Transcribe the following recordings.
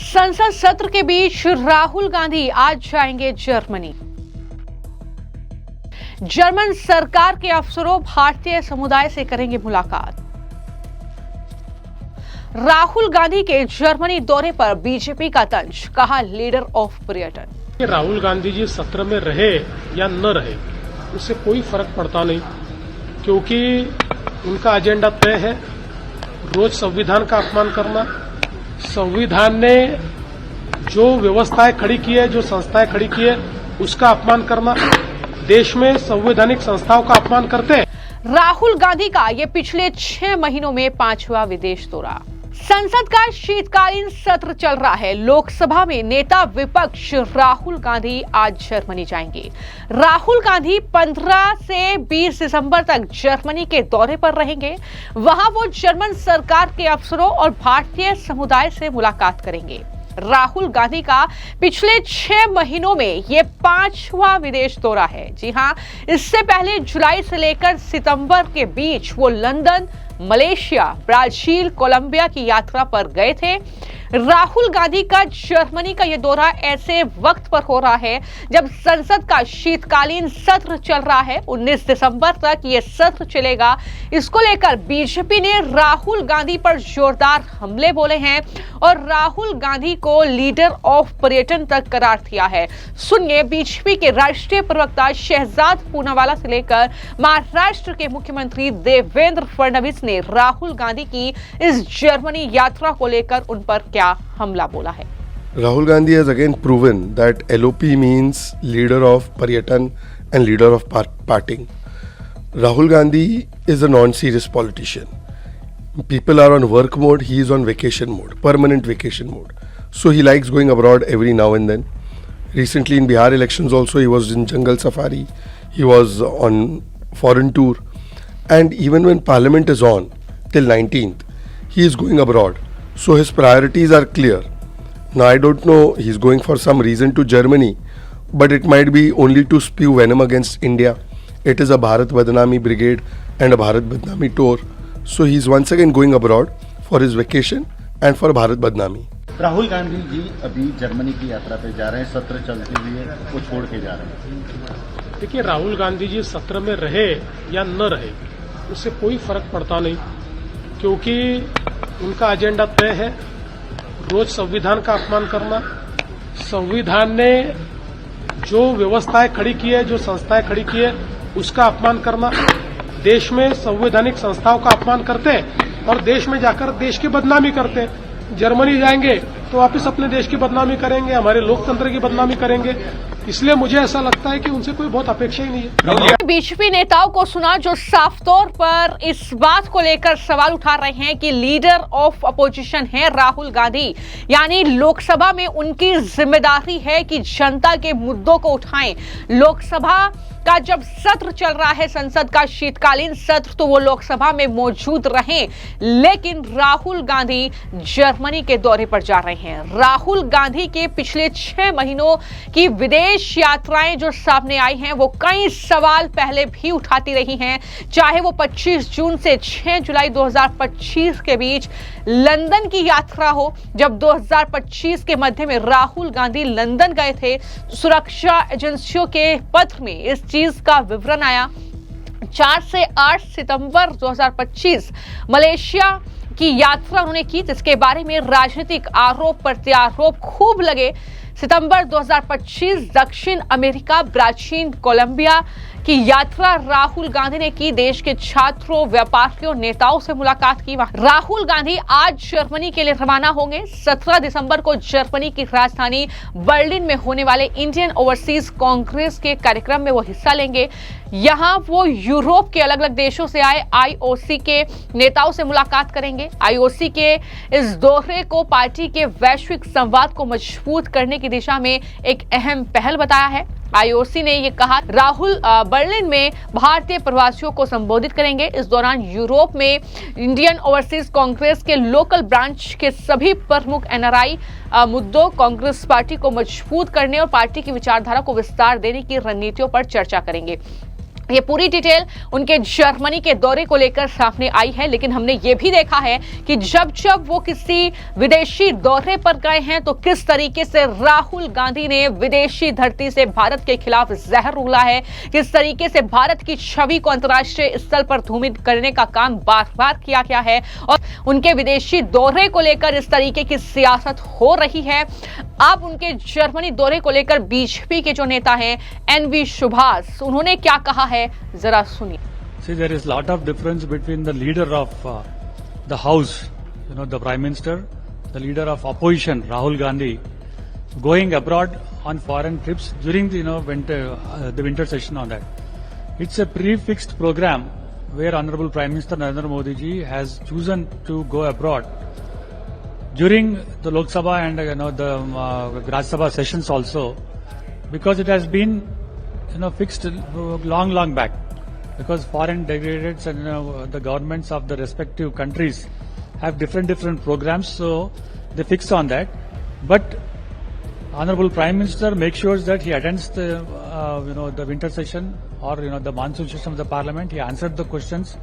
संसद सत्र के बीच राहुल गांधी आज जाएंगे जर्मनी। जर्मन सरकार के अफसरों भारतीय समुदाय से करेंगे मुलाकात। राहुल गांधी के जर्मनी दौरे पर बीजेपी का तंज, कहा लीडर ऑफ पर्यटन। राहुल गांधी जी सत्र में रहे या न रहे उससे कोई फर्क पड़ता नहीं, क्योंकि उनका एजेंडा तय है। रोज संविधान का अपमान करना, संविधान ने जो व्यवस्थाएं खड़ी की है, जो संस्थाएं खड़ी की है, उसका अपमान करना, देश में संवैधानिक संस्थाओं का अपमान करते हैं। राहुल गांधी का ये पिछले 6 महीनों में 5वां विदेश दौरा। संसद का शीतकालीन सत्र चल रहा है। लोकसभा में नेता विपक्ष राहुल गांधी आज जर्मनी जाएंगे। राहुल गांधी 15 से 20 दिसंबर तक जर्मनी के दौरे पर रहेंगे। वहां वो जर्मन सरकार के अफसरों और भारतीय समुदाय से मुलाकात करेंगे। राहुल गांधी का पिछले 6 महीनों में ये 5वां विदेश दौरा है। जी हां, इससे पहले जुलाई से लेकर सितंबर के बीच वो लंदन, मलेशिया, ब्राजील, कोलंबिया की यात्रा पर गए थे। राहुल गांधी का जर्मनी का यह दौरा ऐसे वक्त पर हो रहा है जब संसद का शीतकालीन सत्र चल रहा है। 19 दिसंबर तक यह सत्र चलेगा। इसको लेकर बीजेपी ने राहुल गांधी पर जोरदार हमले बोले हैं और राहुल गांधी को लीडर ऑफ पर्यटन तक करार दिया है। सुनिए, बीजेपी के राष्ट्रीय प्रवक्ता शहजाद पूनावाला से लेकर महाराष्ट्र के मुख्यमंत्री देवेंद्र फडणवीस ने राहुल गांधी की इस जर्मनी यात्रा को लेकर उन पर क्या हमला बोला है। Rahul Gandhi has again proven that LOP means leader of Paryatan and leader of parting. Rahul Gandhi is a non-serious politician. People are on work mode, he is on vacation mode, permanent vacation mode. So he likes going abroad every now and then. Recently in Bihar elections also he was in jungle safari, he was on foreign tour, and even when parliament is on till 19th, he is going abroad. So his priorities are clear. Now I don't know, he's going for some reason to Germany, but it might be only to spew venom against India. It is a Bharat Badnami brigade and a Bharat Badnami tour. So he's once again going abroad for his vacation and for Bharat Badnami. Rahul Gandhi ji अभी Germany की यात्रा पे जा रहे हैं, सत्र चलते हुए वो छोड़ के जा रहे हैं। देखिए, राहुल गांधी जी सत्र में रहे या न रहे उससे कोई फर्क पड़ता नहीं, क्योंकि उनका एजेंडा तय है। रोज संविधान का अपमान करना, संविधान ने जो व्यवस्थाएं खड़ी की है, जो संस्थाएं खड़ी की है, उसका अपमान करना, देश में संवैधानिक संस्थाओं का अपमान करते हैं और देश में जाकर देश की बदनामी करते हैं। जर्मनी जाएंगे तो वापिस अपने देश की बदनामी करेंगे, हमारे लोकतंत्र की बदनामी करेंगे। इसलिए मुझे ऐसा लगता है कि उनसे कोई बहुत अपेक्षा ही नहीं है। बीजेपी नेताओं को सुना जो साफ तौर पर इस बात को लेकर सवाल उठा रहे हैं कि लीडर ऑफ अपोजिशन है राहुल गांधी, यानी लोकसभा में उनकी जिम्मेदारी है कि जनता के मुद्दों को उठाएं। लोकसभा का जब सत्र चल रहा है, संसद का शीतकालीन सत्र, तो वो लोकसभा में मौजूद रहें। लेकिन राहुल गांधी जर्मनी के दौरे पर जा रहे हैं। राहुल गांधी के पिछले 6 महीनों की विदेश यात्राएं जो सामने आई हैं, वो कई सवाल पहले भी उठाती रही हैं। चाहे वो 25 जून से 6 जुलाई 2025 के बीच लंदन की यात्रा हो, जब 2025 के मध्य में राहुल गांधी लंदन गए थे। सुरक्षा एजेंसियों के पत्र में इस चीज का विवरण आया। 4 से 8 सितंबर 2025 मलेशिया की यात्रा उन्होंने की, जिसके बारे में राजनीतिक आरोप प्रत्यारोप खूब लगे। सितंबर 2025 दक्षिण अमेरिका, ब्राजील, कोलंबिया की यात्रा राहुल गांधी ने की। देश के छात्रों, व्यापारियों, नेताओं से मुलाकात की। राहुल गांधी आज जर्मनी के लिए रवाना होंगे। 17 दिसंबर को जर्मनी की राजधानी बर्लिन में होने वाले इंडियन ओवरसीज कांग्रेस के कार्यक्रम में वो हिस्सा लेंगे। यहां वो यूरोप के अलग अलग देशों से आए आईओसी के नेताओं से मुलाकात करेंगे। आईओसी के इस दौरे को पार्टी के वैश्विक संवाद को मजबूत करने की दिशा में एक अहम पहल बताया है। आईओसी ने यह कहा, राहुल बर्लिन में भारतीय प्रवासियों को संबोधित करेंगे। इस दौरान यूरोप में इंडियन ओवरसीज कांग्रेस के लोकल ब्रांच के सभी प्रमुख एनआरआई मुद्दों, कांग्रेस पार्टी को मजबूत करने और पार्टी की विचारधारा को विस्तार देने की रणनीतियों पर चर्चा करेंगे। ये पूरी डिटेल उनके जर्मनी के दौरे को लेकर सामने आई है, लेकिन हमने ये भी देखा है कि जब जब वो किसी विदेशी दौरे पर गए हैं तो किस तरीके से राहुल गांधी ने विदेशी धरती से भारत के खिलाफ जहर उगला है, किस तरीके से भारत की छवि को अंतर्राष्ट्रीय स्तर पर धूमिल करने का काम बार बार किया गया है और उनके विदेशी दौरे को लेकर इस तरीके की सियासत हो रही है। अब उनके जर्मनी दौरे को लेकर बीजेपी के जो नेता हैं NV सुभाष, उन्होंने क्या कहा है जरा सुनिए। See, there is lot of difference between the leader of the House, the Prime Minister, the leader of opposition, Rahul Gandhi, going abroad on foreign trips during the winter session on that. It's a pre-fixed program where Honorable Prime Minister Narendra Modi ji has chosen to go abroad during the Lok Sabha and the Rajya Sabha sessions also, because it has been fixed long back, because foreign delegates and the governments of the respective countries have different programs, so they fix on that. But Honorable Prime Minister makes sure that he attends the the winter session or the monsoon session of the Parliament. He answered the questions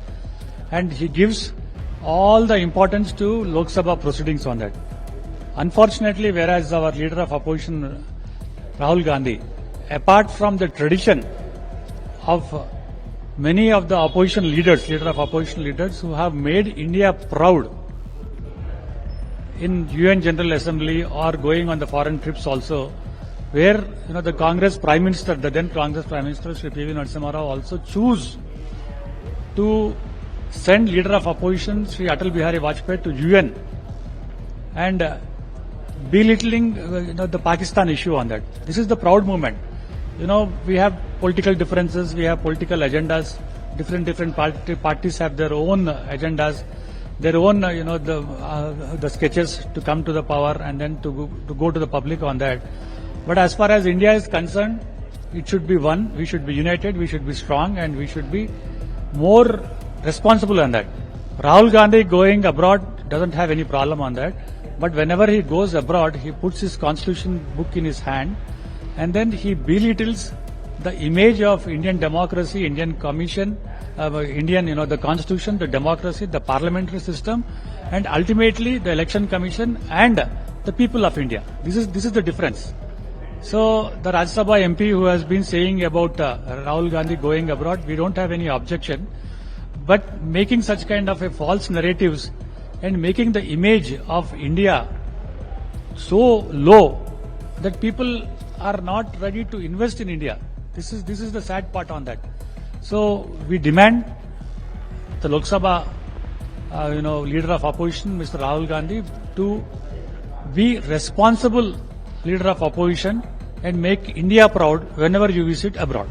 and he gives all the importance to Lok Sabha proceedings on that. Unfortunately, whereas our leader of opposition Rahul Gandhi, apart from the tradition of many of the opposition leaders, who have made India proud in UN General Assembly or going on the foreign trips also, where the Congress Prime Minister, the then Congress Prime Minister Shri P.V. Narasimha Rao also choose to send leader of opposition Shri Atal Bihari Vajpayee to UN and belittling the Pakistan issue on that. This is the proud moment. We have political differences, we have political agendas, different parties have their own agendas, their own the sketches to come to the power and then to go to the public on that. But as far as India is concerned, it should be one, we should be united, we should be strong, and we should be more responsible on that. Rahul Gandhi going abroad doesn't have any problem on that, but whenever he goes abroad, he puts his constitution book in his hand and then he belittles the image of Indian democracy, Indian Commission, the Constitution, the democracy, the parliamentary system, and ultimately the Election Commission and the people of India. This is the difference. So the Rajya Sabha MP who has been saying about Rahul Gandhi going abroad, we don't have any objection, but making such kind of a false narratives and making the image of India so low that people are not ready to invest in India. This is the sad part on that. So we demand the Lok Sabha, leader of opposition, Mr. Rahul Gandhi, to be responsible leader of opposition and make India proud whenever you visit abroad.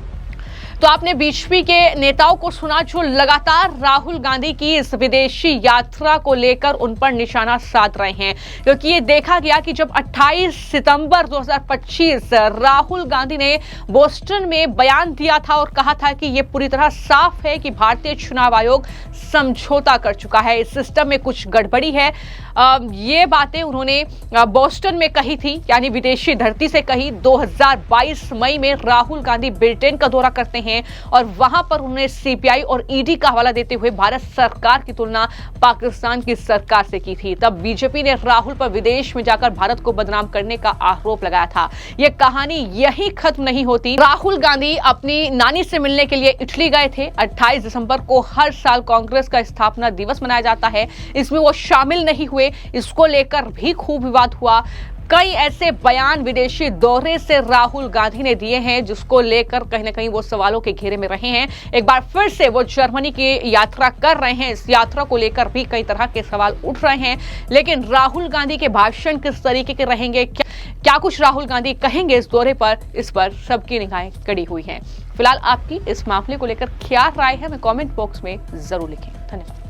तो आपने BJP के नेताओं को सुना जो लगातार राहुल गांधी की इस विदेशी यात्रा को लेकर उन पर निशाना साध रहे हैं, क्योंकि ये देखा गया कि जब 28 सितंबर 2025 राहुल गांधी ने बोस्टन में बयान दिया था और कहा था कि ये पूरी तरह साफ है कि भारतीय चुनाव आयोग समझौता कर चुका है, इस सिस्टम में कुछ गड़बड़ी है। ये बातें उन्होंने बोस्टन में कही थी, यानी विदेशी धरती से कही। 2022 मई में राहुल गांधी ब्रिटेन का दौरा करते हैं और वहां पर उन्होंने सीबीआई और ईडी का हवाला देते हुए भारत सरकार की तुलना पाकिस्तान की सरकार से की थी। तब बीजेपी ने राहुल पर विदेश में जाकर भारत को बदनाम करने का आरोप लगाया था। यह कहानी यही खत्म नहीं होती। राहुल गांधी अपनी नानी से मिलने के लिए इटली गए थे। 28 दिसंबर को हर साल कांग्रेस का स्थापना दिवस मनाया जाता है, इसमें वो शामिल नहीं हुए, इसको लेकर भी खूब विवाद हुआ। कई ऐसे बयान विदेशी दौरे से राहुल गांधी ने दिए हैं जिसको लेकर कहीं ना कहीं वो सवालों के घेरे में रहे हैं। एक बार फिर से वो जर्मनी की यात्रा कर रहे हैं, इस यात्रा को लेकर भी कई तरह के सवाल उठ रहे हैं। लेकिन राहुल गांधी के भाषण किस तरीके के रहेंगे, क्या कुछ राहुल गांधी कहेंगे इस दौरे पर, इस पर सबकी निगाहें कड़ी हुई हैं। फिलहाल आपकी इस मामले को लेकर क्या राय है, हमें कमेंट बॉक्स में जरूर लिखें। धन्यवाद।